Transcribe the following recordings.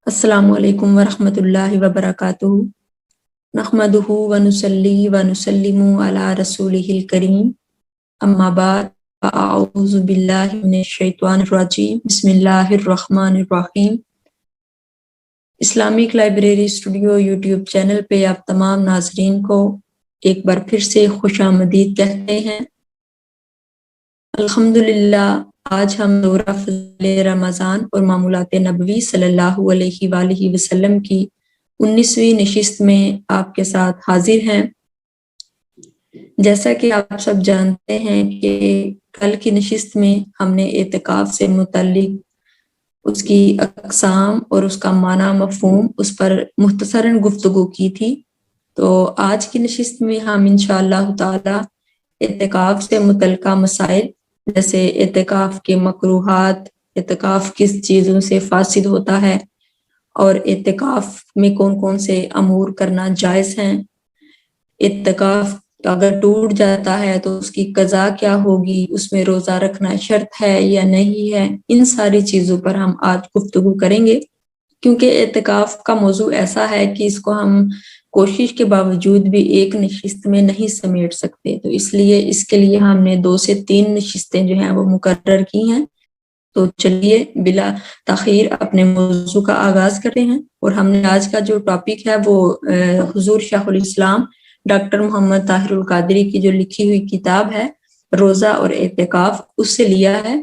السلام علیکم ورحمۃ اللہ وبرکاتہ نحمدہ ونصلی ونسلم علی رسولہ الکریم اما بعد فاعوذ باللہ من الشیطان الرجیم بسم اللہ الرحمن الرحیم۔ Islamic library studio YouTube channel پہ آپ تمام ناظرین کو ایک بار پھر سے خوش آمدید کہتے ہیں۔ الحمدللہ آج ہم دورہ فضل رمضان اور معمولات نبوی صلی اللہ علیہ وآلہ وسلم کی 19ویں نشست میں آپ کے ساتھ حاضر ہیں۔ جیسا کہ آپ سب جانتے ہیں کہ کل کی نشست میں ہم نے اعتکاف سے متعلق اس کی اقسام اور اس کا معنی مفہوم اس پر مختصراً گفتگو کی تھی، تو آج کی نشست میں ہم انشاءاللہ تعالی اعتکاف سے متعلقہ مسائل جیسے اعتکاف کے مکروہات، اعتکاف کس چیزوں سے فاسد ہوتا ہے اور اعتکاف میں کون کون سے امور کرنا جائز ہیں، اعتکاف اگر ٹوٹ جاتا ہے تو اس کی قضا کیا ہوگی، اس میں روزہ رکھنا شرط ہے یا نہیں ہے، ان ساری چیزوں پر ہم آج گفتگو کریں گے۔ کیونکہ اعتکاف کا موضوع ایسا ہے کہ اس کو ہم کوشش کے باوجود بھی ایک نشست میں نہیں سمیٹ سکتے، تو اس لیے اس کے لیے ہم نے 2 سے 3 نشستیں جو ہیں وہ مقرر کی ہیں۔ تو چلیے بلا تاخیر اپنے موضوع کا آغاز کرتے ہیں، اور ہم نے آج کا جو ٹاپک ہے وہ حضور شیخ الاسلام ڈاکٹر محمد طاہر القادری کی جو لکھی ہوئی کتاب ہے روزہ اور اعتکاف، اس سے لیا ہے۔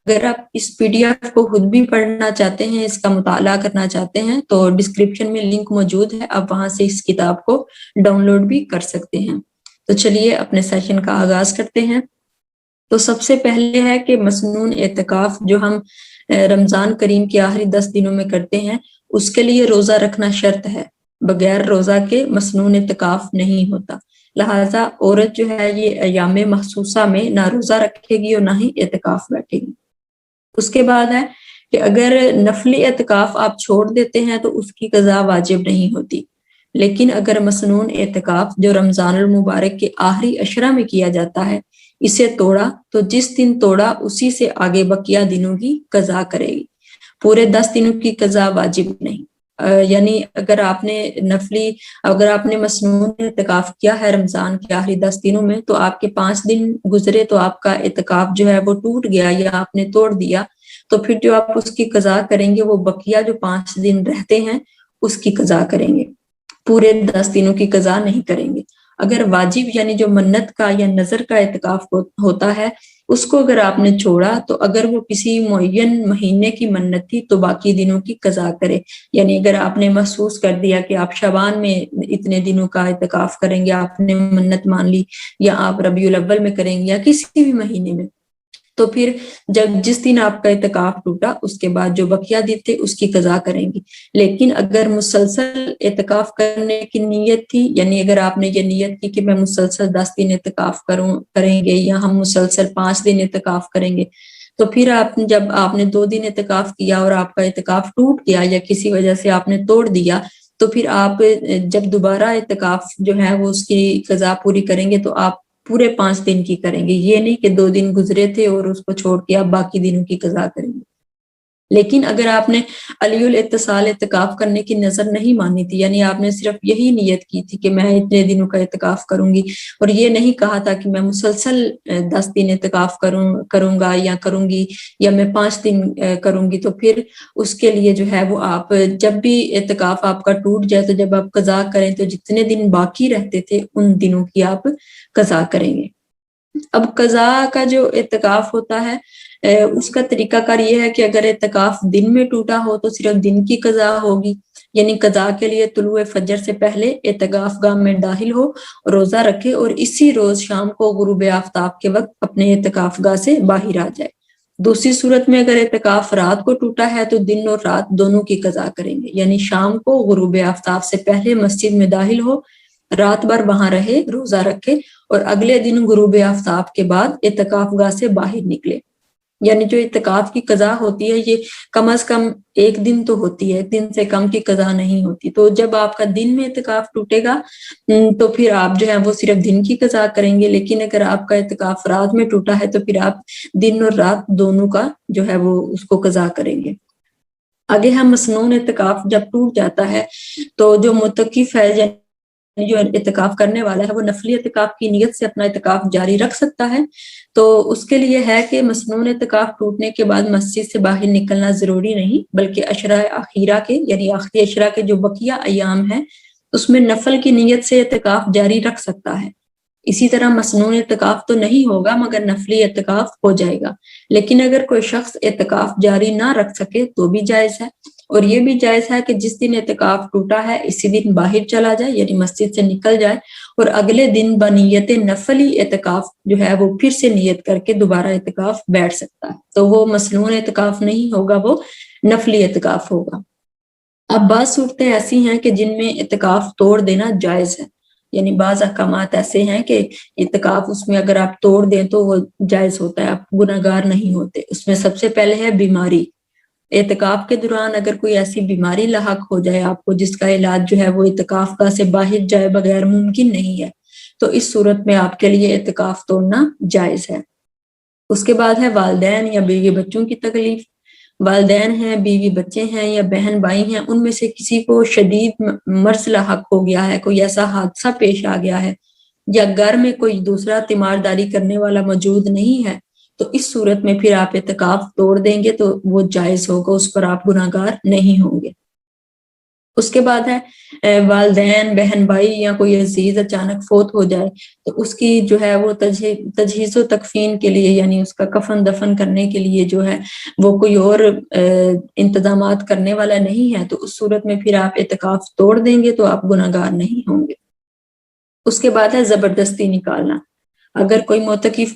اگر آپ اس PDF کو خود بھی پڑھنا چاہتے ہیں، اس کا مطالعہ کرنا چاہتے ہیں تو ڈسکرپشن میں لنک موجود ہے، آپ وہاں سے اس کتاب کو ڈاؤن لوڈ بھی کر سکتے ہیں۔ تو چلیے اپنے سیشن کا آغاز کرتے ہیں۔ تو سب سے پہلے ہے کہ مسنون اعتکاف جو ہم رمضان کریم کے آخری 10 دنوں میں کرتے ہیں، اس کے لیے روزہ رکھنا شرط ہے، بغیر روزہ کے مسنون اعتکاف نہیں ہوتا۔ لہٰذا عورت جو ہے یہ ایام مخصوصہ میں نہ روزہ رکھے گی اور نہ ہی اعتکاف بیٹھے گی۔ اس کے بعد ہے کہ اگر نفلی اعتکاف آپ چھوڑ دیتے ہیں تو اس کی قضا واجب نہیں ہوتی، لیکن اگر مسنون اعتکاف جو رمضان المبارک کے آخری عشرہ میں کیا جاتا ہے اسے توڑا تو جس دن توڑا اسی سے آگے بقیہ دنوں کی قضا کرے گی، پورے 10 دنوں کی قضا واجب نہیں۔ یعنی اگر آپ نے مسنون اعتکاف کیا ہے رمضان کے آخری 10 دنوں میں، تو آپ کے 5 دن گزرے تو آپ کا اعتکاف جو ہے وہ ٹوٹ گیا یا آپ نے توڑ دیا، تو پھر جو آپ اس کی قضا کریں گے وہ بقیہ جو 5 دن رہتے ہیں اس کی قضا کریں گے، پورے 10 دنوں کی قضا نہیں کریں گے۔ اگر واجب یعنی جو منت کا یا نظر کا اعتکاف ہوتا ہے اس کو اگر آپ نے چھوڑا تو اگر وہ کسی معین مہینے کی منت تھی تو باقی دنوں کی قضا کرے۔ یعنی اگر آپ نے محسوس کر دیا کہ آپ شعبان میں اتنے دنوں کا اعتکاف کریں گے، آپ نے منت مان لی، یا آپ ربیع الاول میں کریں گے یا کسی بھی مہینے میں، تو پھر جس دن آپ کا اعتکاف ٹوٹا اس کے بعد جو بقیہ دن تھے اس کی قضا کریں گی۔ لیکن اگر مسلسل اعتکاف کرنے کی نیت تھی، یعنی اگر آپ نے یہ نیت کی کہ میں مسلسل 10 دن اعتکاف کریں گے یا ہم مسلسل 5 دن اعتکاف کریں گے، تو پھر جب آپ نے 2 دن اعتکاف کیا اور آپ کا اعتکاف ٹوٹ گیا یا کسی وجہ سے آپ نے توڑ دیا، تو پھر آپ جب دوبارہ اعتکاف جو ہے وہ اس کی قضا پوری کریں گے تو آپ پورے 5 دن کی کریں گے، یہ نہیں کہ 2 دن گزرے تھے اور اس کو چھوڑ کے آپ باقی دنوں کی قضا کریں گے۔ لیکن اگر آپ نے علی الاتصال اعتکاف کرنے کی نظر نہیں مانی تھی، یعنی آپ نے صرف یہی نیت کی تھی کہ میں اتنے دنوں کا اعتکاف کروں گی، اور یہ نہیں کہا تھا کہ میں مسلسل 10 دن اعتکاف کروں گا یا کروں گی یا میں 5 دن کروں گی، تو پھر اس کے لیے جو ہے وہ آپ جب بھی اعتکاف آپ کا ٹوٹ جائے تو جب آپ قضا کریں تو جتنے دن باقی رہتے تھے ان دنوں کی آپ قضا کریں گے۔ اب قضا کا جو اعتکاف ہوتا ہے اس کا طریقہ کار یہ ہے کہ اگر اعتکاف دن میں ٹوٹا ہو تو صرف دن کی قضا ہوگی، یعنی قضا کے لیے طلوع فجر سے پہلے اعتکاف گاہ میں داخل ہو، روزہ رکھے اور اسی روز شام کو غروب آفتاب کے وقت اپنے اعتکاف گاہ سے باہر آ جائے۔ دوسری صورت میں اگر اعتکاف رات کو ٹوٹا ہے تو دن اور رات دونوں کی قضا کریں گے، یعنی شام کو غروب آفتاب سے پہلے مسجد میں داخل ہو، رات بھر وہاں رہے، روزہ رکھے اور اگلے دن غروب آفتاب کے بعد اعتکاف گاہ سے باہر نکلے۔ یعنی جو اعتکاف کی قضا ہوتی ہے یہ کم از کم 1 دن تو ہوتی ہے، 1 دن سے کم کی قضا نہیں ہوتی۔ تو جب آپ کا دن میں اعتکاف ٹوٹے گا تو پھر آپ جو ہے وہ صرف دن کی قضا کریں گے، لیکن اگر آپ کا اعتکاف رات میں ٹوٹا ہے تو پھر آپ دن اور رات دونوں کا جو ہے وہ اس کو قضا کریں گے۔ آگے ہم مسنون اعتکاف جب ٹوٹ جاتا ہے تو جو متکف ہے جو اعتکاف کرنے والا ہے وہ نفلی اعتکاف کی نیت سے اپنا اعتکاف جاری رکھ سکتا ہے. تو اس کے لیے ہے کہ مسنون اعتکاف ٹوٹنے کے بعد مسجد سے باہر نکلنا ضروری نہیں، بلکہ عشرہ اخیرہ کے یعنی آخری عشرہ کے جو بقیہ ایام ہیں اس میں نفل کی نیت سے اعتکاف جاری رکھ سکتا ہے. اسی طرح مسنون اعتکاف تو نہیں ہوگا مگر نفلی اعتکاف ہو جائے گا. لیکن اگر کوئی شخص اعتکاف جاری نہ رکھ سکے تو بھی جائز ہے. اور یہ بھی جائز ہے کہ جس دن اعتکاف ٹوٹا ہے اسی دن باہر چلا جائے یعنی مسجد سے نکل جائے اور اگلے دن بنیت نفلی اعتکاف جو ہے وہ پھر سے نیت کر کے دوبارہ اعتکاف بیٹھ سکتا ہے. تو وہ مسنون اعتکاف نہیں ہوگا، وہ نفلی اعتکاف ہوگا. اب بعض صورتیں ایسی ہیں کہ جن میں اعتکاف توڑ دینا جائز ہے، یعنی بعض احکامات ایسے ہیں کہ اعتکاف اس میں اگر آپ توڑ دیں تو وہ جائز ہوتا ہے، آپ گناہگار نہیں ہوتے. اس میں سب سے پہلے ہے بیماری. اعتکاف کے دوران اگر کوئی ایسی بیماری لاحق ہو جائے آپ کو جس کا علاج جو ہے وہ اعتکاف گاہ سے باہر جائے بغیر ممکن نہیں ہے، تو اس صورت میں آپ کے لیے اعتکاف توڑنا جائز ہے. اس کے بعد ہے والدین یا بیوی بچوں کی تکلیف. والدین ہیں، بیوی بچے ہیں یا بہن بھائی ہیں، ان میں سے کسی کو شدید مرض لاحق ہو گیا ہے، کوئی ایسا حادثہ پیش آ گیا ہے یا گھر میں کوئی دوسرا تیمارداری کرنے والا موجود نہیں ہے، تو اس صورت میں پھر آپ اعتکاف توڑ دیں گے تو وہ جائز ہوگا، اس پر آپ گناہگار نہیں ہوں گے. اس کے بعد ہے والدین، بہن بھائی یا کوئی عزیز اچانک فوت ہو جائے تو اس کی جو ہے وہ تجہیز و تکفین کے لیے یعنی اس کا کفن دفن کرنے کے لیے جو ہے وہ کوئی اور انتظامات کرنے والا نہیں ہے، تو اس صورت میں پھر آپ اعتکاف توڑ دیں گے تو آپ گناہگار نہیں ہوں گے. اس کے بعد ہے زبردستی نکالنا. اگر کوئی معتکف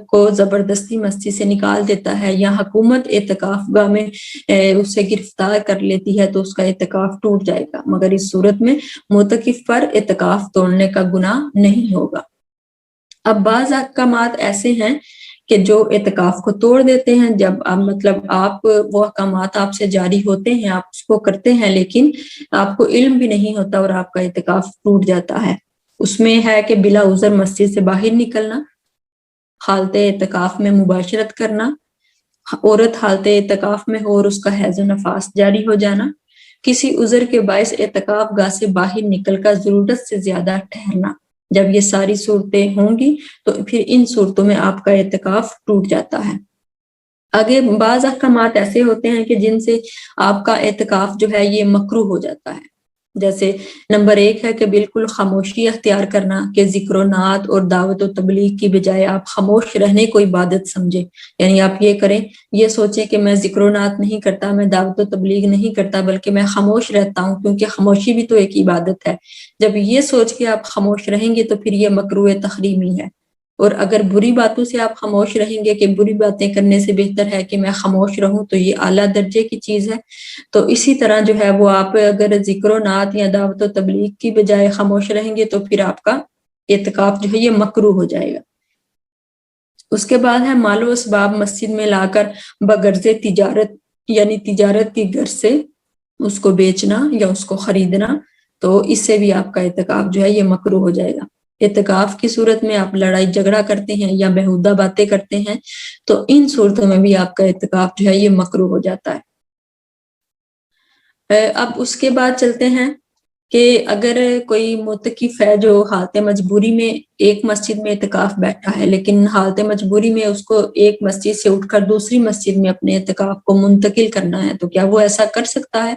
کو زبردستی مسجد سے نکال دیتا ہے یا حکومت اعتکاف گاہ میں اسے گرفتار کر لیتی ہے تو اس کا اعتکاف ٹوٹ جائے گا، مگر اس صورت میں معتکف پر اعتکاف توڑنے کا گناہ نہیں ہوگا. اب بعض احکامات ایسے ہیں کہ جو اعتکاف کو توڑ دیتے ہیں. جب آپ وہ احکامات آپ سے جاری ہوتے ہیں، آپ اس کو کرتے ہیں لیکن آپ کو علم بھی نہیں ہوتا اور آپ کا اعتکاف ٹوٹ جاتا ہے. اس میں ہے کہ بلا عذر مسجد سے باہر نکلنا، حالت اعتکاف میں مباشرت کرنا، عورت حالت اعتکاف میں ہو اور اس کا حیض و نفاس جاری ہو جانا، کسی عذر کے باعث اعتکاف گاہ سے باہر نکل کر ضرورت سے زیادہ ٹھہرنا. جب یہ ساری صورتیں ہوں گی تو پھر ان صورتوں میں آپ کا اعتکاف ٹوٹ جاتا ہے. آگے بعض احکامات ایسے ہوتے ہیں کہ جن سے آپ کا اعتکاف جو ہے یہ مکروہ ہو جاتا ہے. جیسے نمبر 1 ہے کہ بالکل خاموشی اختیار کرنا، کہ ذکر و نعت اور دعوت و تبلیغ کی بجائے آپ خاموش رہنے کو عبادت سمجھیں. یعنی آپ یہ کریں، یہ سوچیں کہ میں ذکر و نعت نہیں کرتا، میں دعوت و تبلیغ نہیں کرتا، بلکہ میں خاموش رہتا ہوں کیونکہ خاموشی بھی تو ایک عبادت ہے. جب یہ سوچ کے آپ خاموش رہیں گے تو پھر یہ مکروہ تحریمی ہے. اور اگر بری باتوں سے آپ خاموش رہیں گے کہ بری باتیں کرنے سے بہتر ہے کہ میں خاموش رہوں، تو یہ اعلیٰ درجے کی چیز ہے. تو اسی طرح جو ہے وہ آپ اگر ذکر و نعت یا دعوت و تبلیغ کی بجائے خاموش رہیں گے تو پھر آپ کا اعتکاف جو ہے یہ مکروہ ہو جائے گا. اس کے بعد ہے مال و اسباب مسجد میں لا کر بغرض تجارت یعنی تجارت کی غرض سے اس کو بیچنا یا اس کو خریدنا، تو اس سے بھی آپ کا اعتکاف جو ہے یہ مکروہ ہو جائے گا. اعتکاف کی صورت میں آپ لڑائی جھگڑا کرتے ہیں یا بیہودہ باتیں کرتے ہیں تو ان صورتوں میں بھی آپ کا اعتکاف جو ہے یہ مکروہ ہو جاتا ہے. اب اس کے بعد چلتے ہیں کہ اگر کوئی معتکف ہے جو حالت مجبوری میں ایک مسجد میں اعتکاف بیٹھا ہے لیکن حالت مجبوری میں اس کو ایک مسجد سے اٹھ کر دوسری مسجد میں اپنے اعتکاف کو منتقل کرنا ہے، تو کیا وہ ایسا کر سکتا ہے؟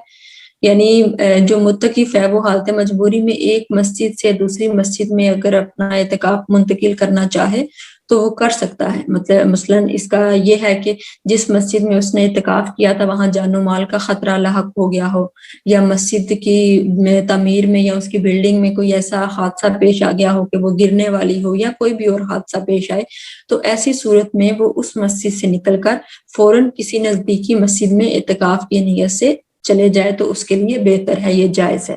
یعنی جو معتکف ہے وہ حالت مجبوری میں ایک مسجد سے دوسری مسجد میں اگر اپنا اعتکاف منتقل کرنا چاہے تو وہ کر سکتا ہے. مثلاً اس کا یہ ہے کہ جس مسجد میں اس نے اعتکاف کیا تھا وہاں جان و مال کا خطرہ لاحق ہو گیا ہو، یا مسجد کی تعمیر میں یا اس کی بلڈنگ میں کوئی ایسا حادثہ پیش آ گیا ہو کہ وہ گرنے والی ہو، یا کوئی بھی اور حادثہ پیش آئے، تو ایسی صورت میں وہ اس مسجد سے نکل کر فوراً کسی نزدیکی مسجد میں اعتکاف کی نیت سے چلے جائے تو اس کے لیے بہتر ہے، یہ جائز ہے.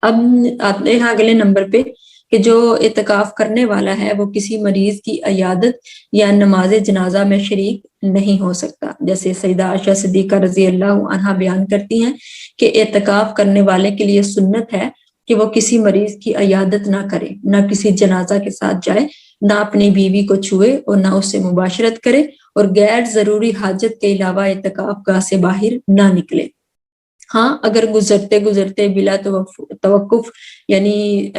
اب آتے ہیں اگلے نمبر پہ کہ جو اعتکاف کرنے والا ہے وہ کسی مریض کی عیادت یا نماز جنازہ میں شریک نہیں ہو سکتا. جیسے سیدہ عائشہ صدیقہ رضی اللہ عنہا بیان کرتی ہیں کہ اعتکاف کرنے والے کے لیے سنت ہے کہ وہ کسی مریض کی عیادت نہ کرے، نہ کسی جنازہ کے ساتھ جائے، نہ اپنی بیوی کو چھوئے اور نہ اس سے مباشرت کرے اور غیر ضروری حاجت کے علاوہ اعتکاف گاہ سے باہر نہ نکلے۔ ہاں اگر گزرتے گزرتے بلا توقف یعنی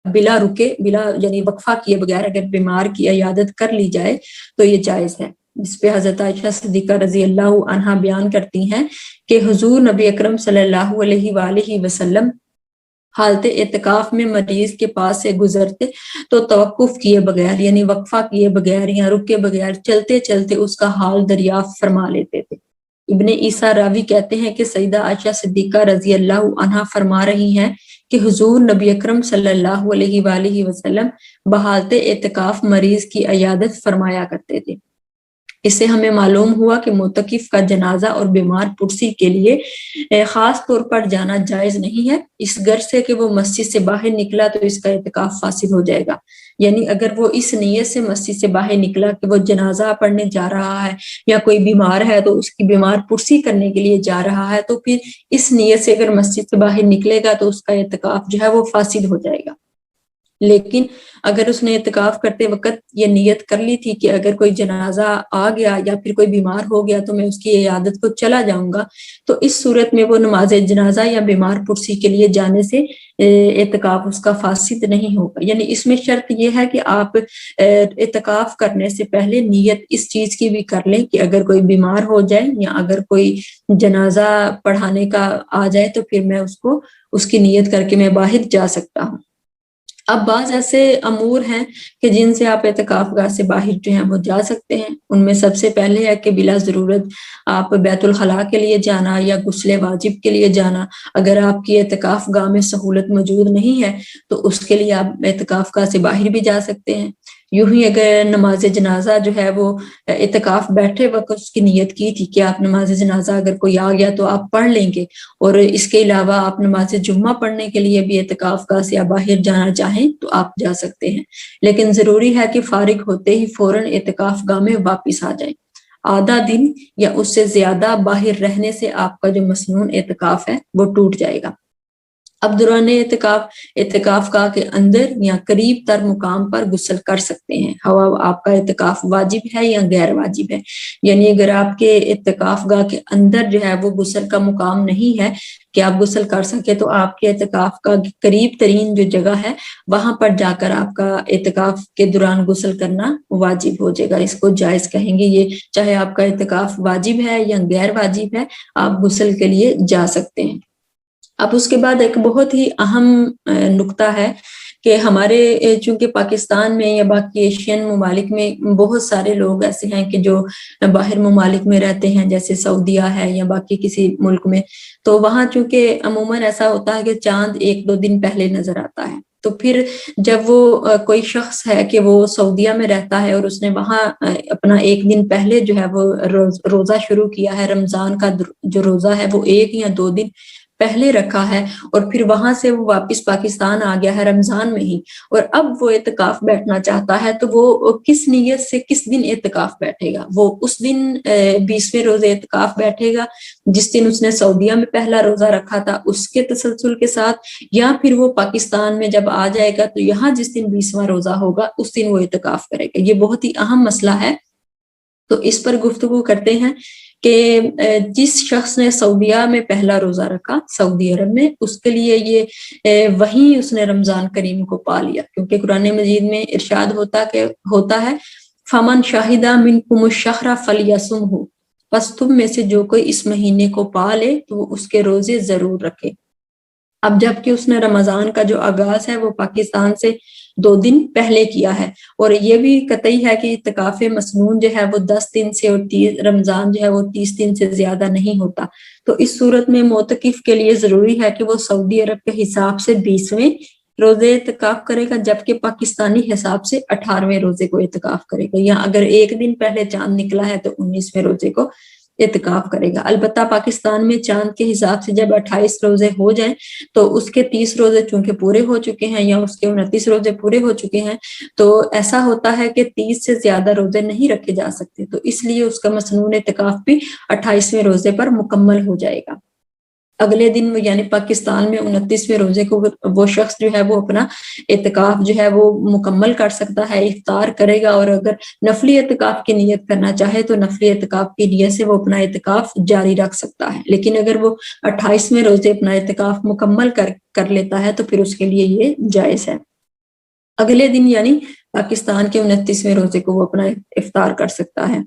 بلا رکے، بلا یعنی وقفہ کیے بغیر اگر بیمار کی عیادت کر لی جائے تو یہ جائز ہے۔ جس پہ حضرت عائشہ صدیقہ رضی اللہ عنہا بیان کرتی ہیں کہ حضور نبی اکرم صلی اللہ علیہ وآلہ وسلم حالت اعتکاف میں مریض کے پاس سے گزرتے تو توقف کیے بغیر یعنی وقفہ کیے بغیر یا رکے بغیر چلتے چلتے اس کا حال دریافت فرما لیتے تھے۔ ابن عیسیٰ راوی کہتے ہیں کہ سیدہ عائشہ صدیقہ رضی اللہ عنہا فرما رہی ہیں کہ حضور نبی اکرم صلی اللہ علیہ وآلہ وسلم بحالت اعتکاف مریض کی عیادت فرمایا کرتے تھے۔ اس سے ہمیں معلوم ہوا کہ معتکف کا جنازہ اور بیمار پرسی کے لیے خاص طور پر جانا جائز نہیں ہے، اس غرض سے کہ وہ مسجد سے باہر نکلا تو اس کا اعتکاف فاسد ہو جائے گا۔ یعنی اگر وہ اس نیت سے مسجد سے باہر نکلا کہ وہ جنازہ پڑھنے جا رہا ہے یا کوئی بیمار ہے تو اس کی بیمار پرسی کرنے کے لیے جا رہا ہے، تو پھر اس نیت سے اگر مسجد سے باہر نکلے گا تو اس کا اعتکاف جو ہے وہ فاسد ہو جائے گا۔ لیکن اگر اس نے اعتکاف کرتے وقت یہ نیت کر لی تھی کہ اگر کوئی جنازہ آ گیا یا پھر کوئی بیمار ہو گیا تو میں اس کی عیادت کو چلا جاؤں گا، تو اس صورت میں وہ نماز جنازہ یا بیمار پرسی کے لیے جانے سے اعتکاف اس کا فاسد نہیں ہوگا۔ یعنی اس میں شرط یہ ہے کہ آپ اعتکاف کرنے سے پہلے نیت اس چیز کی بھی کر لیں کہ اگر کوئی بیمار ہو جائے یا اگر کوئی جنازہ پڑھانے کا آ جائے تو پھر میں اس کی نیت کر کے میں باہر جا سکتا ہوں۔ اب بعض ایسے امور ہیں کہ جن سے آپ اعتکاف گاہ سے باہر جو ہیں وہ جا سکتے ہیں۔ ان میں سب سے پہلے ہے کہ بلا ضرورت آپ بیت الخلاء کے لیے جانا یا غسل واجب کے لیے جانا۔ اگر آپ کی اعتکاف گاہ میں سہولت موجود نہیں ہے تو اس کے لیے آپ اعتکاف گاہ سے باہر بھی جا سکتے ہیں۔ یوں ہی اگر نماز جنازہ جو ہے وہ اعتکاف بیٹھے وقت اس کی نیت کی تھی کہ آپ نماز جنازہ اگر کوئی آ گیا تو آپ پڑھ لیں گے، اور اس کے علاوہ آپ نماز جمعہ پڑھنے کے لیے بھی اعتکاف گاہ سے باہر جانا چاہیں تو آپ جا سکتے ہیں، لیکن ضروری ہے کہ فارغ ہوتے ہی فوراً اعتکاف گاہ میں واپس آ جائیں۔ آدھا دن یا اس سے زیادہ باہر رہنے سے آپ کا جو مسنون اعتکاف ہے وہ ٹوٹ جائے گا۔ اب دوران اعتکاف گاہ کے اندر یا قریب تر مقام پر غسل کر سکتے ہیں، ہوا آپ کا اعتکاف واجب ہے یا غیر واجب ہے۔ یعنی اگر آپ کے اعتکاف گاہ کے اندر جو ہے وہ غسل کا مقام نہیں ہے کہ آپ غسل کر سکے، تو آپ کے اعتکاف کا قریب ترین جو جگہ ہے وہاں پر جا کر آپ کا اعتکاف کے دوران غسل کرنا واجب ہو جائے گا۔ اس کو جائز کہیں گے، یہ چاہے آپ کا اعتکاف واجب ہے یا غیر واجب ہے، آپ غسل کے لیے جا سکتے ہیں۔ اب اس کے بعد ایک بہت ہی اہم نقطہ ہے کہ ہمارے چونکہ پاکستان میں یا باقی ایشین ممالک میں بہت سارے لوگ ایسے ہیں کہ جو باہر ممالک میں رہتے ہیں، جیسے سعودیہ ہے یا باقی کسی ملک میں، تو وہاں چونکہ عموماً ایسا ہوتا ہے کہ چاند 1-2 دن پہلے نظر آتا ہے۔ تو پھر جب وہ کوئی شخص ہے کہ وہ سعودیہ میں رہتا ہے اور اس نے وہاں اپنا 1 دن پہلے جو ہے وہ روزہ شروع کیا ہے، رمضان کا جو روزہ ہے وہ 1 یا 2 دن پہلے رکھا ہے، اور پھر وہاں سے وہ واپس پاکستان آ گیا ہے رمضان میں ہی، اور اب وہ اعتکاف بیٹھنا چاہتا ہے، تو وہ کس نیت سے کس دن اعتکاف بیٹھے گا؟ وہ اس دن 20ویں روزے اعتکاف بیٹھے گا جس دن اس نے سعودیہ میں پہلا روزہ رکھا تھا اس کے تسلسل کے ساتھ، یا پھر وہ پاکستان میں جب آ جائے گا تو یہاں جس دن 20واں روزہ ہوگا اس دن وہ اعتکاف کرے گا؟ یہ بہت ہی اہم مسئلہ ہے، تو اس پر گفتگو کرتے ہیں کہ جس شخص نے سعودیہ میں پہلا روزہ رکھا سعودی عرب میں، اس کے لیے یہ وہیں اس نے رمضان کریم کو پا لیا، کیونکہ قرآن مجید میں ارشاد ہوتا ہے فمن شاہد منکم الشہر فلیصمہ، پس تم میں سے جو کوئی اس مہینے کو پا لے تو وہ اس کے روزے ضرور رکھے۔ اب جبکہ اس نے رمضان کا جو آغاز ہے وہ پاکستان سے 2 دن پہلے کیا ہے، اور یہ بھی قطعی ہے کہ اعتکاف مسنون جو ہے وہ 10 دن سے، اور رمضان جو ہے وہ 30 دن سے زیادہ نہیں ہوتا، تو اس صورت میں معتکف کے لیے ضروری ہے کہ وہ سعودی عرب کے حساب سے 20ویں روزے اعتکاف کرے گا، جبکہ پاکستانی حساب سے 18ویں روزے کو اعتکاف کرے گا، یا اگر 1 دن پہلے چاند نکلا ہے تو 19ویں روزے کو اعتکاف کرے گا۔ البتہ پاکستان میں چاند کے حساب سے جب 28 روزے ہو جائیں تو اس کے 30 روزے چونکہ پورے ہو چکے ہیں یا اس کے 29 روزے پورے ہو چکے ہیں، تو ایسا ہوتا ہے کہ 30 سے زیادہ روزے نہیں رکھے جا سکتے، تو اس لیے اس کا مسنون اعتکاف بھی 28ویں روزے پر مکمل ہو جائے گا۔ اگلے دن یعنی پاکستان میں 29ویں روزے کو وہ شخص جو ہے وہ اپنا اعتکاف جو ہے وہ مکمل کر سکتا ہے، افطار کرے گا، اور اگر نفلی اعتکاف کی نیت کرنا چاہے تو نفلی اعتکاف کی نیت سے وہ اپنا اعتکاف جاری رکھ سکتا ہے۔ لیکن اگر وہ 28ویں روزے اپنا اعتکاف مکمل کر لیتا ہے تو پھر اس کے لیے یہ جائز ہے۔ اگلے دن یعنی پاکستان کے 29ویں روزے کو وہ اپنا افطار کر سکتا ہے۔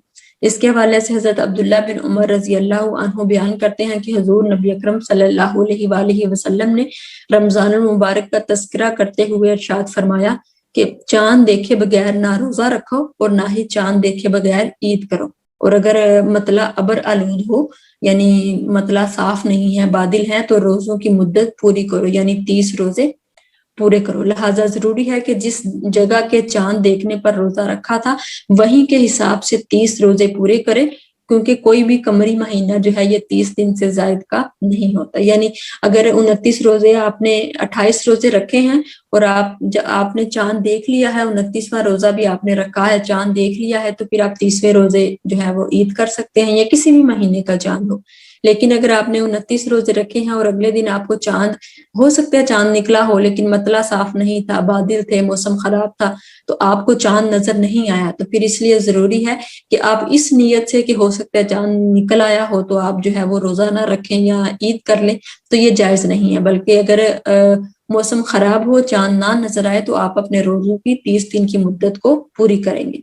اس کے حوالے سے حضرت عبداللہ بن عمر رضی اللہ عنہ بیان کرتے ہیں کہ حضور نبی اکرم صلی اللہ علیہ وآلہ وسلم نے رمضان المبارک کا تذکرہ کرتے ہوئے ارشاد فرمایا کہ چاند دیکھے بغیر نہ روزہ رکھو اور نہ ہی چاند دیکھے بغیر عید کرو، اور اگر مطلع ابر آلود ہو یعنی مطلع صاف نہیں ہے، بادل ہے، تو روزوں کی مدت پوری کرو یعنی 30 روزے پورے کرو۔ لہٰذا ضروری ہے کہ جس جگہ کے چاند دیکھنے پر روزہ رکھا تھا وہیں کے حساب سے 30 روزے پورے کرے، کیونکہ کوئی بھی قمری مہینہ جو ہے یہ 30 دن سے زائد کا نہیں ہوتا۔ یعنی اگر 29 روزے آپ نے 28 روزے رکھے ہیں اور آپ نے چاند دیکھ لیا ہے، 29واں روزہ بھی آپ نے رکھا ہے، چاند دیکھ لیا ہے، تو پھر آپ 30ویں روزے جو ہے وہ عید کر سکتے ہیں، یا کسی بھی مہینے کا چاند ہو۔ لیکن اگر آپ نے 29 روزے رکھے ہیں اور اگلے دن آپ کو چاند، ہو سکتا ہے چاند نکلا ہو لیکن مطلع صاف نہیں تھا، بادل تھے، موسم خراب تھا، تو آپ کو چاند نظر نہیں آیا، تو پھر اس لیے ضروری ہے کہ آپ اس نیت سے کہ ہو سکتا ہے چاند نکل آیا ہو تو آپ جو ہے وہ روزہ نہ رکھیں یا عید کر لیں، تو یہ جائز نہیں ہے۔ بلکہ اگر موسم خراب ہو، چاند نہ نظر آئے، تو آپ اپنے روزوں کی 30 دن کی مدت کو پوری کریں گے۔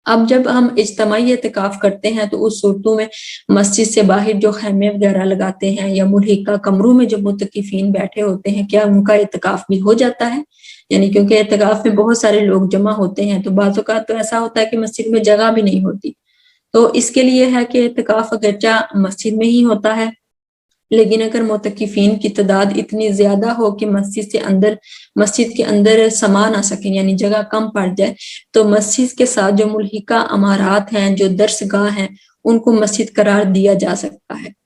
اب جب ہم اجتماعی اعتکاف کرتے ہیں تو اس صورتوں میں مسجد سے باہر جو خیمے وغیرہ لگاتے ہیں یا ملحقہ کمروں میں جو متکفین بیٹھے ہوتے ہیں، کیا ان کا اعتکاف بھی ہو جاتا ہے؟ یعنی کیونکہ اعتکاف میں بہت سارے لوگ جمع ہوتے ہیں، تو بعض اوقات تو ایسا ہوتا ہے کہ مسجد میں جگہ بھی نہیں ہوتی، تو اس کے لیے ہے کہ اعتکاف اگرچہ مسجد میں ہی ہوتا ہے، لیکن اگر معتکفین کی تعداد اتنی زیادہ ہو کہ مسجد کے اندر سما نہ سکیں، یعنی جگہ کم پڑ جائے، تو مسجد کے ساتھ جو ملحقہ عمارات ہیں، جو درس گاہ ہیں، ان کو مسجد قرار دیا جا سکتا ہے۔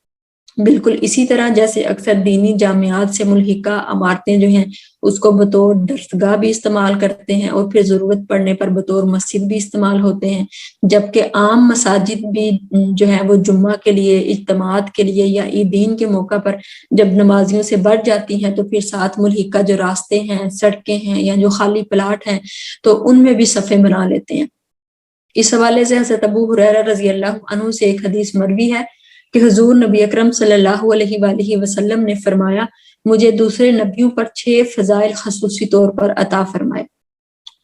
بالکل اسی طرح جیسے اکثر دینی جامعات سے ملحقہ عمارتیں جو ہیں اس کو بطور درسگاہ بھی استعمال کرتے ہیں، اور پھر ضرورت پڑنے پر بطور مسجد بھی استعمال ہوتے ہیں، جبکہ عام مساجد بھی جو ہے وہ جمعہ کے لیے، اجتماعات کے لیے یا عیدین کے موقع پر جب نمازیوں سے بڑھ جاتی ہیں تو پھر ساتھ ملحقہ جو راستے ہیں، سڑکیں ہیں یا جو خالی پلاٹ ہیں تو ان میں بھی صفیں بنا لیتے ہیں۔ اس حوالے سے حضرت ابو ہریرہ رضی اللہ عنہ سے ایک حدیث مروی ہے کہ حضور نبی اکرم صلی اللہ علیہ وآلہ وسلم نے فرمایا، مجھے دوسرے نبیوں پر 6 فضائل خصوصی طور پر عطا فرمائے۔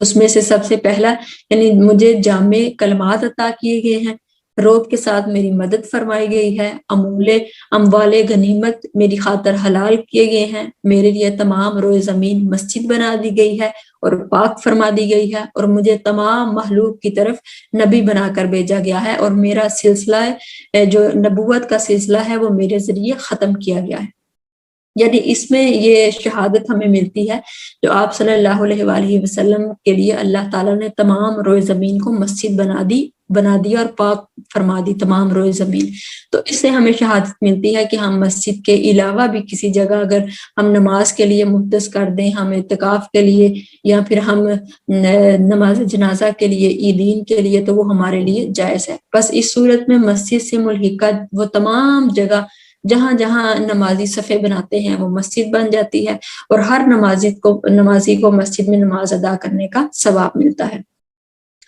اس میں سے سب سے پہلا یعنی مجھے جامع کلمات عطا کیے گئے ہیں، روب کے ساتھ میری مدد فرمائی گئی ہے، اموال غنیمت میری خاطر حلال کیے گئے ہیں، میرے لیے تمام روئے زمین مسجد بنا دی گئی ہے اور پاک فرما دی گئی ہے، اور مجھے تمام مخلوق کی طرف نبی بنا کر بھیجا گیا ہے، اور میرا سلسلہ جو نبوت کا سلسلہ ہے وہ میرے ذریعے ختم کیا گیا ہے۔ یعنی اس میں یہ شہادت ہمیں ملتی ہے جو آپ صلی اللہ علیہ وآلہ وسلم کے لیے اللہ تعالیٰ نے تمام روئے زمین کو مسجد بنا دی اور پاک فرما دی تمام روئے زمین۔ تو اس سے ہمیں شہادت ملتی ہے کہ ہم مسجد کے علاوہ بھی کسی جگہ اگر ہم نماز کے لیے مختص کر دیں، ہم اعتکاف کے لیے یا پھر ہم نماز جنازہ کے لیے، عیدین کے لیے، تو وہ ہمارے لیے جائز ہے۔ بس اس صورت میں مسجد سے ملحقہ وہ تمام جگہ جہاں جہاں نمازی صفیں بناتے ہیں وہ مسجد بن جاتی ہے، اور ہر نمازی کو مسجد میں نماز ادا کرنے کا ثواب ملتا ہے۔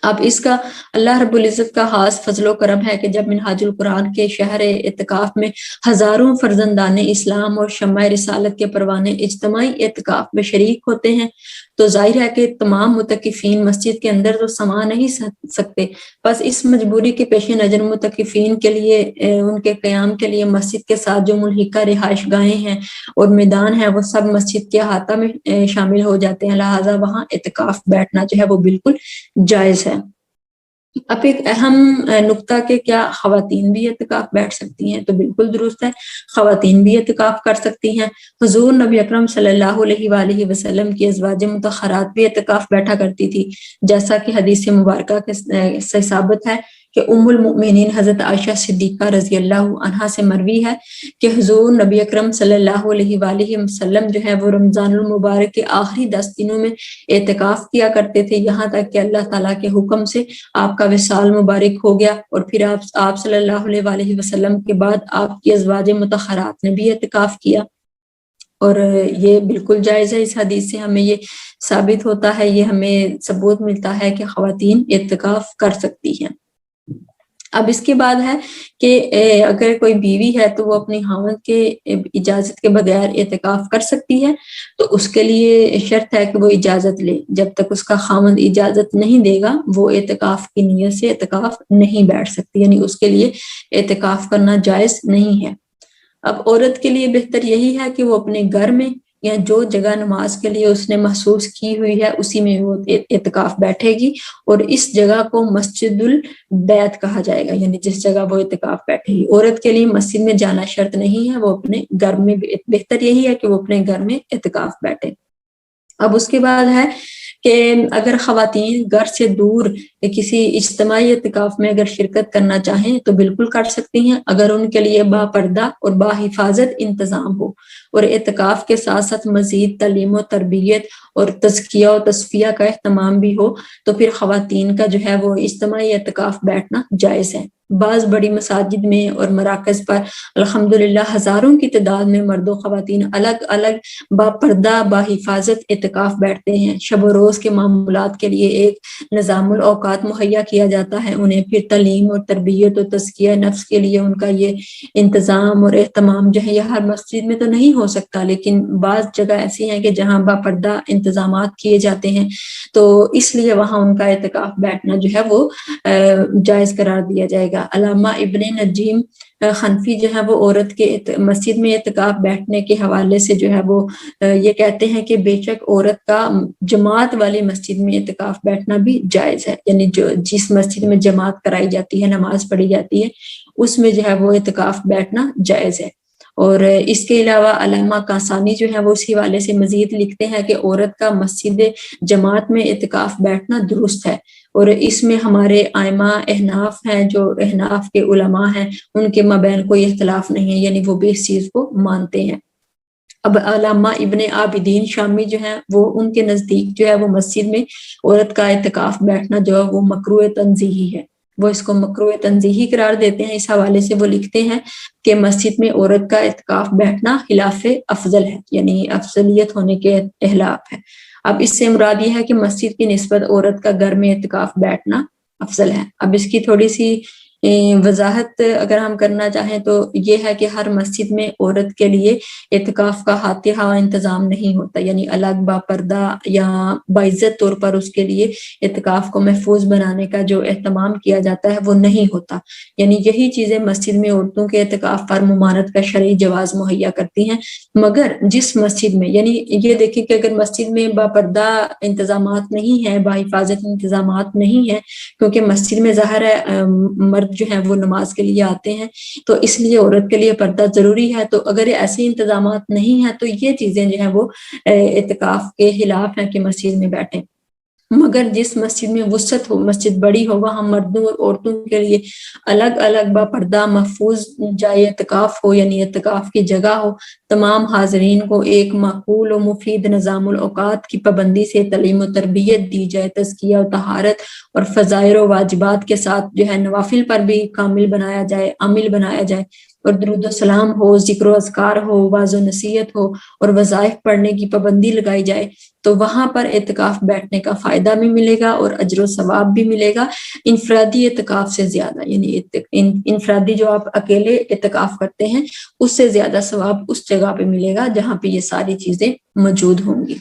اب اس کا اللہ رب العزت کا خاص فضل و کرم ہے کہ جب منہاج القرآن کے شہر اعتکاف میں ہزاروں فرزندان اسلام اور شمع رسالت کے پروانے اجتماعی اعتکاف میں شریک ہوتے ہیں، تو ظاہر ہے کہ تمام متکفین مسجد کے اندر تو سما نہیں سکتے، بس اس مجبوری کے پیش نظر متکفین کے لیے، ان کے قیام کے لیے مسجد کے ساتھ جو ملحقہ رہائش گاہیں ہیں اور میدان ہیں وہ سب مسجد کے احاطہ میں شامل ہو جاتے ہیں، لہٰذا وہاں اعتکاف بیٹھنا جو ہے وہ بالکل جائز ہے۔ اب ایک اہم نقطہ کہ کیا خواتین بھی اعتکاف بیٹھ سکتی ہیں؟ تو بالکل درست ہے، خواتین بھی اعتکاف کر سکتی ہیں۔ حضور نبی اکرم صلی اللہ علیہ وآلہ وسلم کی ازواج مطہرات بھی اعتکاف بیٹھا کرتی تھی، جیسا کہ حدیث مبارکہ سے ثابت ہے کہ ام المؤمنین حضرت عائشہ صدیقہ رضی اللہ عنہا سے مروی ہے کہ حضور نبی اکرم صلی اللہ علیہ وآلہ وسلم جو ہے وہ رمضان المبارک کے آخری 10 دنوں میں اعتکاف کیا کرتے تھے، یہاں تک کہ اللہ تعالیٰ کے حکم سے آپ کا وصال مبارک ہو گیا، اور پھر آپ صلی اللہ علیہ وآلہ وسلم کے بعد آپ کی ازواج مطہرات نے بھی اعتکاف کیا، اور یہ بالکل جائز ہے۔ اس حدیث سے ہمیں یہ ثابت ہوتا ہے، یہ ہمیں ثبوت ملتا ہے کہ خواتین اعتکاف کر سکتی ہیں۔ اب اس کے بعد ہے کہ اگر کوئی بیوی ہے تو وہ اپنی خاوند کے اجازت کے بغیر اعتکاف کر سکتی ہے، تو اس کے لیے شرط ہے کہ وہ اجازت لے، جب تک اس کا خاوند اجازت نہیں دے گا وہ اعتکاف کی نیت سے اعتکاف نہیں بیٹھ سکتی، یعنی اس کے لیے اعتکاف کرنا جائز نہیں ہے۔ اب عورت کے لیے بہتر یہی ہے کہ وہ اپنے گھر میں یا جو جگہ نماز کے لیے اس نے محسوس کی ہوئی ہے اسی میں وہ اعتکاف بیٹھے گی، اور اس جگہ کو مسجد البیت کہا جائے گا، یعنی جس جگہ وہ اعتکاف بیٹھے گی۔ عورت کے لیے مسجد میں جانا شرط نہیں ہے، وہ اپنے گھر میں، بہتر یہی ہے کہ وہ اپنے گھر میں اعتکاف بیٹھے۔ اب اس کے بعد ہے کہ اگر خواتین گھر سے دور کسی اجتماعی اعتکاف میں اگر شرکت کرنا چاہیں تو بالکل کر سکتی ہیں، اگر ان کے لیے با پردہ اور با حفاظت انتظام ہو، اور اعتکاف کے ساتھ ساتھ مزید تعلیم و تربیت اور تزکیہ و تصفیہ کا اہتمام بھی ہو تو پھر خواتین کا جو ہے وہ اجتماعی اعتکاف بیٹھنا جائز ہے۔ بعض بڑی مساجد میں اور مراکز پر الحمدللہ ہزاروں کی تعداد میں مرد و خواتین الگ الگ با پردہ با حفاظت اعتکاف بیٹھتے ہیں۔ شب و روز کے معمولات کے لیے ایک نظام الاوقات مہیا کیا جاتا ہے، انہیں پھر تعلیم اور تربیت اور تزکیہ نفس کے لیے ان کا یہ انتظام اور اہتمام جو ہے یہ ہر مسجد میں تو نہیں ہو سکتا، لیکن بعض جگہ ایسی ہیں کہ جہاں با پردہ انتظامات کیے جاتے ہیں تو اس لیے وہاں ان کا اعتکاف بیٹھنا جو ہے وہ جائز قرار دیا جائے گا۔ علامہ ابن نجیم حنفی جو ہے وہ عورت کے مسجد میں اعتکاف بیٹھنے کے حوالے سے جو ہے وہ یہ کہتے ہیں کہ بے شک عورت کا جماعت والی مسجد میں اعتکاف بیٹھنا بھی جائز ہے، یعنی جو جس مسجد میں جماعت کرائی جاتی ہے، نماز پڑھی جاتی ہے، اس میں جو ہے وہ اعتکاف بیٹھنا جائز ہے۔ اور اس کے علاوہ علامہ کاسانی جو ہے وہ اس حوالے سے مزید لکھتے ہیں کہ عورت کا مسجد جماعت میں اعتکاف بیٹھنا درست ہے، اور اس میں ہمارے ائمہ احناف ہیں، جو احناف کے علماء ہیں، ان کے مابین کوئی اختلاف نہیں ہے، یعنی وہ بھی اس چیز کو مانتے ہیں۔ اب علامہ ابن عابدین شامی جو ہیں وہ ان کے نزدیک جو ہے وہ مسجد میں عورت کا اعتکاف بیٹھنا جو ہے وہ مکروہ تنزیہی ہے، وہ اس کو مکروہ تنزیہی قرار دیتے ہیں۔ اس حوالے سے وہ لکھتے ہیں کہ مسجد میں عورت کا اعتکاف بیٹھنا خلاف افضل ہے، یعنی افضلیت ہونے کے خلاف ہے۔ اب اس سے مراد یہ ہے کہ مسجد کی نسبت عورت کا گھر میں اعتکاف بیٹھنا افضل ہے۔ اب اس کی تھوڑی سی وضاحت اگر ہم کرنا چاہیں تو یہ ہے کہ ہر مسجد میں عورت کے لیے اعتکاف کا ہاتھیہ انتظام نہیں ہوتا، یعنی الگ با پردہ یا باعزت طور پر اس کے لیے اعتکاف کو محفوظ بنانے کا جو اہتمام کیا جاتا ہے وہ نہیں ہوتا، یعنی یہی چیزیں مسجد میں عورتوں کے اعتکاف پر ممانعت کا شرعی جواز مہیا کرتی ہیں۔ مگر جس مسجد میں، یعنی یہ دیکھیں کہ اگر مسجد میں با پردہ انتظامات نہیں ہیں، با حفاظت انتظامات نہیں ہیں، کیونکہ مسجد میں ظاہر ہے مرد جو ہیں وہ نماز کے لیے آتے ہیں تو اس لیے عورت کے لیے پردہ ضروری ہے، تو اگر ایسے انتظامات نہیں ہیں تو یہ چیزیں جو ہیں وہ اعتکاف کے خلاف ہیں کہ مسجد میں بیٹھیں۔ مگر جس مسجد میں وسعت ہو، مسجد بڑی ہو، وہاں مردوں اور عورتوں کے لیے الگ الگ با پردہ محفوظ جائے اعتکاف ہو، یعنی اعتکاف کی جگہ ہو، تمام حاضرین کو ایک معقول و مفید نظام الاوقات کی پابندی سے تعلیم و تربیت دی جائے، تزکیہ و طہارت اور فضائل و واجبات کے ساتھ جو ہے نوافل پر بھی کامل بنایا جائے، عامل بنایا جائے، اور درود و سلام ہو، ذکر و اذکار ہو، واعظ و نصیحت ہو، اور وظائف پڑھنے کی پابندی لگائی جائے، تو وہاں پر اعتکاف بیٹھنے کا فائدہ بھی ملے گا اور اجر و ثواب بھی ملے گا انفرادی اعتکاف سے زیادہ، یعنی انفرادی جو آپ اکیلے اعتکاف کرتے ہیں اس سے زیادہ ثواب اس جگہ پہ ملے گا جہاں پہ یہ ساری چیزیں موجود ہوں گی۔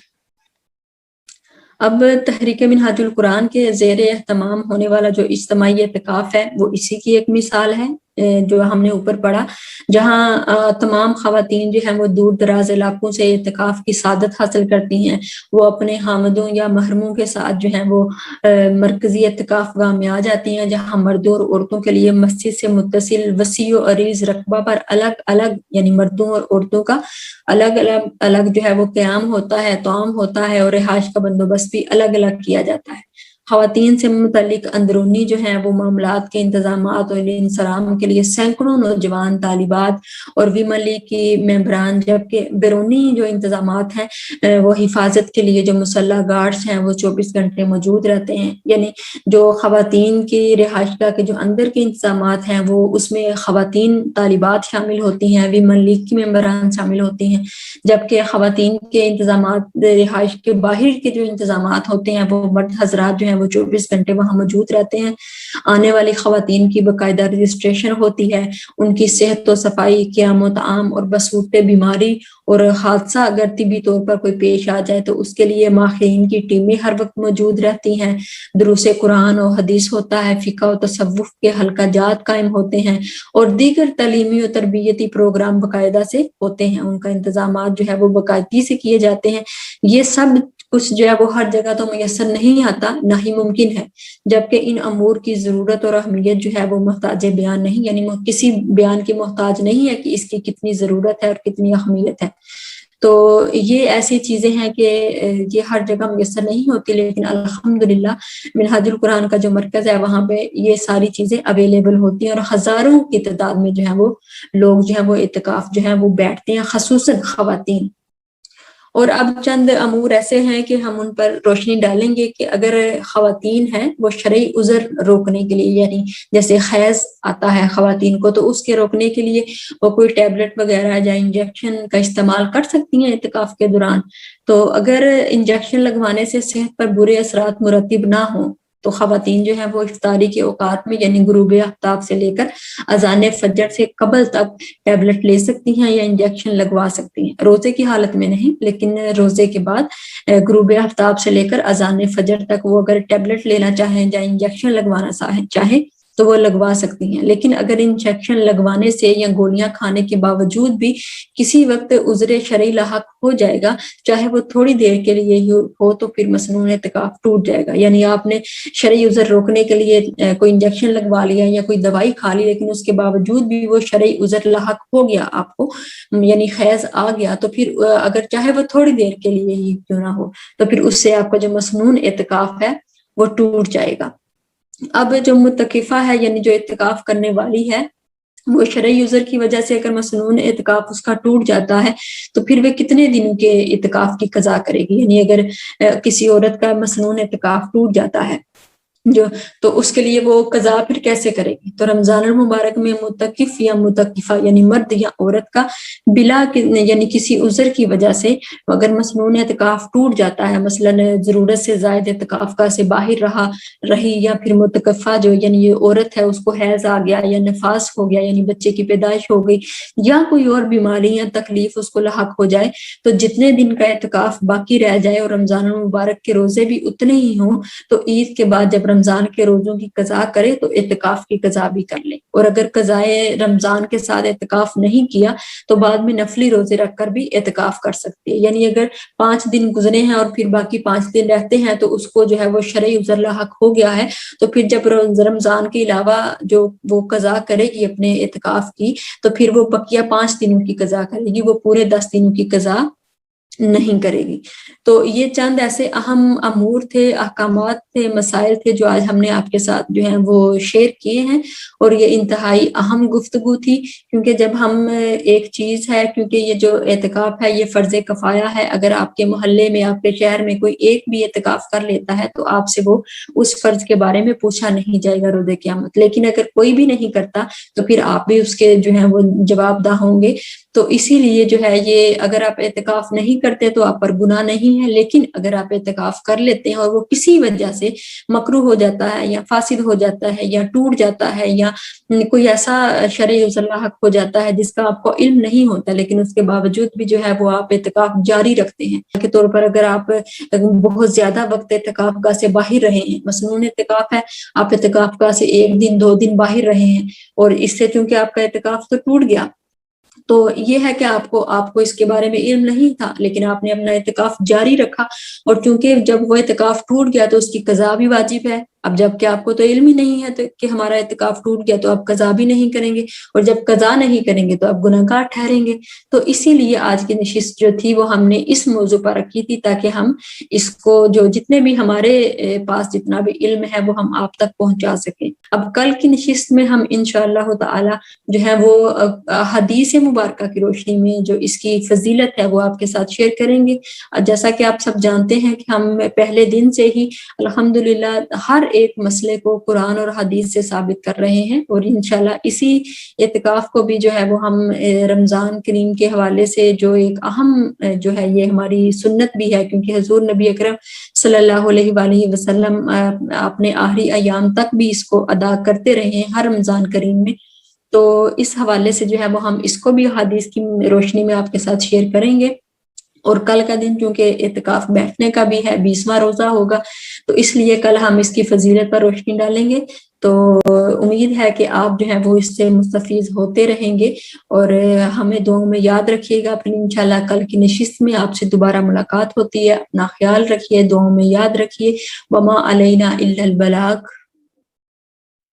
اب تحریک منہاج القرآن کے زیر اہتمام ہونے والا جو اجتماعی اعتکاف ہے وہ اسی کی ایک مثال ہے جو ہم نے اوپر پڑھا، جہاں تمام خواتین جو ہیں وہ دور دراز علاقوں سے اعتکاف کی سعادت حاصل کرتی ہیں، وہ اپنے خامدوں یا محرموں کے ساتھ جو ہیں وہ مرکزی اعتکاف گاہ میں آ جاتی ہیں، جہاں مردوں اور عورتوں کے لیے مسجد سے متصل وسیع و عریض رقبہ پر الگ الگ، یعنی مردوں اور عورتوں کا الگ الگ جو ہے وہ قیام ہوتا ہے، طعام ہوتا ہے، اور رہائش کا بندوبست بھی الگ الگ کیا جاتا ہے۔ خواتین سے متعلق اندرونی جو ہیں وہ معاملات کے انتظامات اور انصرام کے لیے سینکڑوں نوجوان طالبات اور ویمن لیگ کی ممبران، جبکہ بیرونی جو انتظامات ہیں وہ حفاظت کے لیے جو مسلح گارڈز ہیں وہ 24 گھنٹے موجود رہتے ہیں. یعنی جو خواتین کی رہائش گاہ کے جو اندر کے انتظامات ہیں وہ اس میں خواتین طالبات شامل ہوتی ہیں، ویمن لیگ کی ممبران شامل ہوتی ہیں، جبکہ خواتین کے انتظامات رہائش کے باہر کے جو انتظامات ہوتے ہیں وہ مرد حضرات جو ہیں وہ 24 گھنٹے وہاں موجود رہتے ہیں. آنے والی خواتین کی باقاعدہ رجسٹریشن ہوتی ہے، ان کی صحت و صفائی، قیام و طعام اور بصورت بیماری اور حادثہ اگر طبی طور پر کوئی پیش آ جائے تو اس کے لیے ماہرین کی ٹیمیں ہر وقت موجود رہتی ہیں. دروس قرآن و حدیث ہوتا ہے، فقہ و تصوف کے حلقہ جات قائم ہوتے ہیں اور دیگر تعلیمی و تربیتی پروگرام باقاعدہ سے ہوتے ہیں. ان کا انتظامات جو ہے وہ باقاعدگی سے کیے جاتے ہیں. یہ سب کچھ جو ہے وہ ہر جگہ تو میسر نہیں آتا، نہ ہی ممکن ہے، جبکہ ان امور کی ضرورت اور اہمیت جو ہے وہ محتاج بیان نہیں، یعنی کسی بیان کی محتاج نہیں ہے کہ اس کی کتنی ضرورت ہے اور کتنی اہمیت ہے. تو یہ ایسی چیزیں ہیں کہ یہ ہر جگہ میسر نہیں ہوتی، لیکن الحمدللہ منہاج القرآن کا جو مرکز ہے وہاں پہ یہ ساری چیزیں اویلیبل ہوتی ہیں اور ہزاروں کی تعداد میں جو ہے وہ لوگ جو ہے وہ اعتکاف جو ہے وہ بیٹھتے ہیں، خصوصاً خواتین. اور اب چند امور ایسے ہیں کہ ہم ان پر روشنی ڈالیں گے کہ اگر خواتین ہیں وہ شرعی عذر روکنے کے لیے، یعنی جیسے حیض آتا ہے خواتین کو تو اس کے روکنے کے لیے وہ کوئی ٹیبلٹ وغیرہ یا انجیکشن کا استعمال کر سکتی ہیں اعتکاف کے دوران. تو اگر انجیکشن لگوانے سے صحت پر برے اثرات مرتب نہ ہوں تو خواتین جو ہیں وہ افطاری کے اوقات میں یعنی غروب آفتاب سے لے کر اذان فجر سے قبل تک ٹیبلٹ لے سکتی ہیں یا انجیکشن لگوا سکتی ہیں. روزے کی حالت میں نہیں، لیکن روزے کے بعد غروب آفتاب سے لے کر اذان فجر تک وہ اگر ٹیبلٹ لینا چاہیں یا انجیکشن لگوانا چاہیں تو وہ لگوا سکتی ہیں. لیکن اگر انجیکشن لگوانے سے یا گولیاں کھانے کے باوجود بھی کسی وقت عذر شرعی لاحق ہو جائے گا، چاہے وہ تھوڑی دیر کے لیے ہو، تو پھر مسنون اعتکاف ٹوٹ جائے گا. یعنی آپ نے شرعی عذر روکنے کے لیے کوئی انجیکشن لگوا لیا یا کوئی دوائی کھا لی، لیکن اس کے باوجود بھی وہ شرعی عذر لاحق ہو گیا آپ کو، یعنی حیض آ گیا، تو پھر اگر چاہے وہ تھوڑی دیر کے لیے ہی کیوں نہ ہو تو پھر اس سے آپ کا جو مسنون اعتکاف ہے وہ ٹوٹ جائے گا. اب جو متکفہ ہے یعنی جو اعتکاف کرنے والی ہے وہ شرعی عذر کی وجہ سے اگر مسنون اعتکاف اس کا ٹوٹ جاتا ہے تو پھر وہ کتنے دنوں کے اعتکاف کی قضا کرے گی. یعنی اگر کسی عورت کا مسنون اعتکاف ٹوٹ جاتا ہے تو اس کے لیے وہ قضا پھر کیسے کرے گی؟ تو رمضان المبارک میں متکف یا متکفہ یعنی مرد یا عورت کا بلا یعنی کسی عذر کی وجہ سے اگر مسنون اعتکاف ٹوٹ جاتا ہے، مثلا ضرورت سے زائد اعتکاف کا سے باہر رہی یا پھر متکفہ جو یعنی یہ عورت ہے اس کو حیض آ گیا یا نفاس ہو گیا یعنی بچے کی پیدائش ہو گئی یا کوئی اور بیماری یا تکلیف اس کو لاحق ہو جائے، تو جتنے دن کا اعتکاف باقی رہ جائے اور رمضان المبارک کے روزے بھی اتنے ہی ہوں تو عید کے بعد جب رمضان کے روزوں کی قضا کرے تو اعتکاف کی قضا بھی کر لے. اور اگر قضائے رمضان کے ساتھ اعتکاف نہیں کیا تو بعد میں نفلی روزے رکھ کر بھی اعتکاف کر سکتے ہیں. یعنی اگر 5 دن گزرے ہیں اور پھر باقی 5 دن رہتے ہیں تو اس کو جو ہے وہ شرعی عذر لاحق ہو گیا ہے، تو پھر جب رمضان کے علاوہ جو وہ قضا کرے گی اپنے اعتکاف کی تو پھر وہ بقیہ 5 دنوں کی قضا کرے گی، وہ پورے 10 دنوں کی قضا نہیں کرے گی. تو یہ چند ایسے اہم امور تھے، احکامات تھے، مسائل تھے جو آج ہم نے آپ کے ساتھ جو ہیں وہ شیئر کیے ہیں. اور یہ انتہائی اہم گفتگو تھی کیونکہ جب ہم ایک چیز ہے، کیونکہ یہ جو اعتکاف ہے یہ فرض کفایہ ہے، اگر آپ کے محلے میں آپ کے شہر میں کوئی ایک بھی اعتکاف کر لیتا ہے تو آپ سے وہ اس فرض کے بارے میں پوچھا نہیں جائے گا روز قیامت. لیکن اگر کوئی بھی نہیں کرتا تو پھر آپ بھی اس کے جو ہیں وہ جواب دہ ہوں گے. تو اسی لیے جو ہے یہ اگر آپ اعتکاف نہیں کرتے تو آپ پر گناہ نہیں ہے، لیکن اگر آپ اعتکاف کر لیتے ہیں اور وہ کسی وجہ سے مکروہ ہو جاتا ہے یا فاسد ہو جاتا ہے یا ٹوٹ جاتا ہے یا کوئی ایسا شرعی عذر لاحق ہو جاتا ہے جس کا آپ کو علم نہیں ہوتا لیکن اس کے باوجود بھی جو ہے وہ آپ اعتکاف جاری رکھتے ہیں کے طور پر، اگر آپ بہت زیادہ وقت اعتکاف گاہ سے باہر رہے ہیں، مسنون اعتکاف ہے، آپ اعتکاف گاہ سے 1 دن 2 دن باہر رہے ہیں اور اس سے چونکہ آپ کا اعتکاف تو ٹوٹ گیا، تو یہ ہے کہ آپ کو اس کے بارے میں علم نہیں تھا لیکن آپ نے اپنا اعتکاف جاری رکھا، اور چونکہ جب وہ اعتکاف ٹوٹ گیا تو اس کی قضا بھی واجب ہے. اب جب کہ آپ کو تو علم ہی نہیں ہے تو کہ ہمارا اعتکاف ٹوٹ گیا تو آپ قضا بھی نہیں کریں گے، اور جب قضا نہیں کریں گے تو آپ گناہگار ٹھہریں گے۔ تو اسی لیے آج کی نشست جو تھی وہ ہم نے اس موضوع پر رکھی تھی تاکہ ہم اس کو جو جتنے بھی ہمارے پاس جتنا بھی علم ہے وہ ہم آپ تک پہنچا سکیں۔ اب کل کی نشست میں ہم انشاءاللہ تعالی جو ہے وہ حدیث مبارکہ کی روشنی میں جو اس کی فضیلت ہے وہ آپ کے ساتھ شیئر کریں گے۔ جیسا کہ آپ سب جانتے ہیں کہ ہم پہلے دن سے ہی الحمدللہ ہر ایک مسئلے کو قرآن اور حدیث سے ثابت کر رہے ہیں، اور انشاءاللہ اسی اعتکاف کو بھی جو ہے وہ ہم رمضان کریم کے حوالے سے جو ایک اہم جو ہے یہ ہماری سنت بھی ہے، کیونکہ حضور نبی اکرم صلی اللہ علیہ وآلہ وسلم اپنے آخری ایام تک بھی اس کو ادا کرتے رہے ہیں ہر رمضان کریم میں۔ تو اس حوالے سے جو ہے وہ ہم اس کو بھی حدیث کی روشنی میں آپ کے ساتھ شیئر کریں گے۔ اور کل کا دن چونکہ اعتکاف بیٹھنے کا بھی ہے، 20واں روزہ ہوگا، تو اس لیے کل ہم اس کی فضیلت پر روشنی ڈالیں گے۔ تو امید ہے کہ آپ جو ہے وہ اس سے مستفیض ہوتے رہیں گے، اور ہمیں دعاؤں میں یاد رکھیے گا۔ پھر انشاءاللہ کل کی نشست میں آپ سے دوبارہ ملاقات ہوتی ہے۔ اپنا خیال رکھیے، دعاؤں میں یاد رکھیے۔ وما علینا الا البلاغ۔